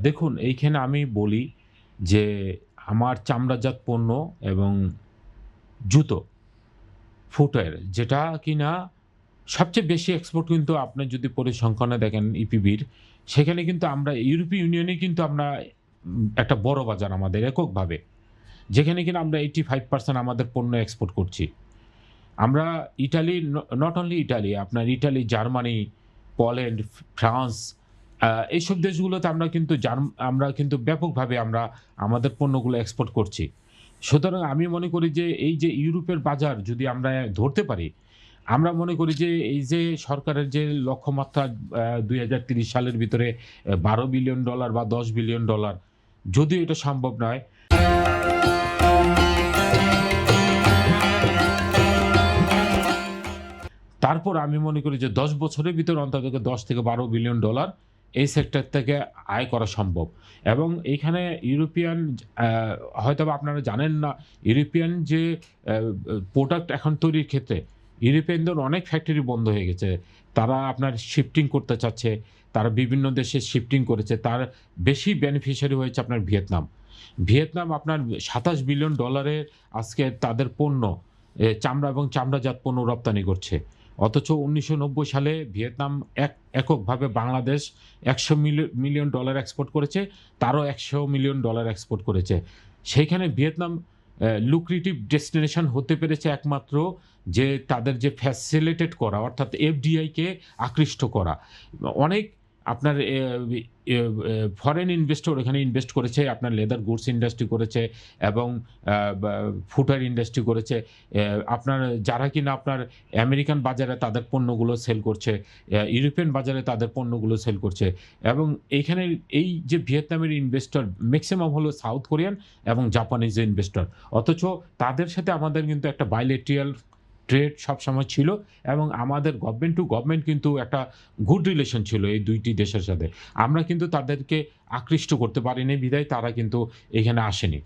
দেখুন এইখানে আমি বলি যে আমার চামড়াজাত পণ্য এবং জুতো, ফুটওয়্যার যেটা কিনা সবচেয়ে বেশি এক্সপোর্ট কিন্তু আপনি যদি পরিসংখ্যানে দেখেন ইপিবির, সেখানে কিন্তু আমরা ইউরোপীয় ইউনিয়নে কিন্তু আমরা একটা বড় বাজার আমাদের এককভাবে। যেখানে কিনা আমরা 85% আমাদের পণ্য এক্সপোর্ট করছি। আমরা ইটালি নট অনলি ইটালি, আপনার ইটালি, জার্মানি, পোল্যান্ড, ফ্রান্স এইসব দেশগুলোতে আমরা কিন্তু ব্যাপকভাবে আমরা আমাদের পণ্যগুলো এক্সপোর্ট করছি। সুতরাং আমি মনে করি যে এই যে ইউরোপের বাজার যদি আমরা ধরতে পারি, আমরা মনে করি যে এই যে সরকারের যে লক্ষ্যমাত্রা ২০৩০ সালের ভিতরে $১২ বিলিয়ন বা $১০ বিলিয়ন, যদিও এটা সম্ভব নয়। তারপর আমি মনে করি যে ১০ বছরের ভিতরে অন্তত $১০ থেকে $১২ বিলিয়ন এই সেক্টর থেকে আয় করা সম্ভব। এবং এইখানে ইউরোপিয়ান আ হয়তোবা আপনারা জানেন না, ইউরোপিয়ান যে প্রোডাক্ট এখন তৈরির ক্ষেত্রে ইউরোপিয়ানদের অনেক ফ্যাক্টরি বন্ধ হয়ে গেছে। তারা আপনার শিফটিং করতে চাচ্ছে। তারা বিভিন্ন দেশে শিফটিং করেছে। তার বেশি বেনিফিশিয়ারি হয়েছে আপনার ভিয়েতনাম। ভিয়েতনাম আপনার $২৭ বিলিয়ন আজকে তাদের পণ্য চামড়া এবং চামড়াজাত পণ্য রপ্তানি করছে। অথচ ১৯৯০ সালে ভিয়েতনাম এককভাবে বাংলাদেশ $১০০ মিলিয়ন এক্সপোর্ট করেছে, তারও $১০০ মিলিয়ন এক্সপোর্ট করেছে। সেইখানে ভিয়েতনাম লুক্রেটিভ ডেস্টিনেশন হতে পেরেছে একমাত্র যে তাদের যে ফ্যাসিলিটেট করা অর্থাৎ এফডিআই কে আকৃষ্ট করা। অনেক আপনার ফরেন ইনভেস্টর এখানে ইনভেস্ট করেছে, আপনার লেদার গুডস ইন্ডাস্ট্রি করেছে এবং বা ফুটওয়্যার ইন্ডাস্ট্রি করেছে। আপনার যারা কিনা আপনার আমেরিকান বাজারে তাদের পণ্যগুলো সেল করছে, ইউরোপিয়ান বাজারে তাদের পণ্যগুলো সেল করছে এবং এইখানে এই যে ভিয়েতনামের ইনভেস্টর মেক্সিমাম হলো সাউথ কোরিয়ান এবং জাপানিজ ইনভেস্টর। অথচ তাদের সাথে আমাদের কিন্তু একটা বাইলেট্রাল ট্রেড সবসময় ছিল এবং আমাদের গভর্নমেন্ট টু গভর্নমেন্ট কিন্তু একটা গুড রিলেশন ছিল এই ২ টি দেশের সাথে। আমরা কিন্তু তাদেরকে আকৃষ্ট করতে পারিনি বিধায় তারা কিন্তু এখানে আসেনি।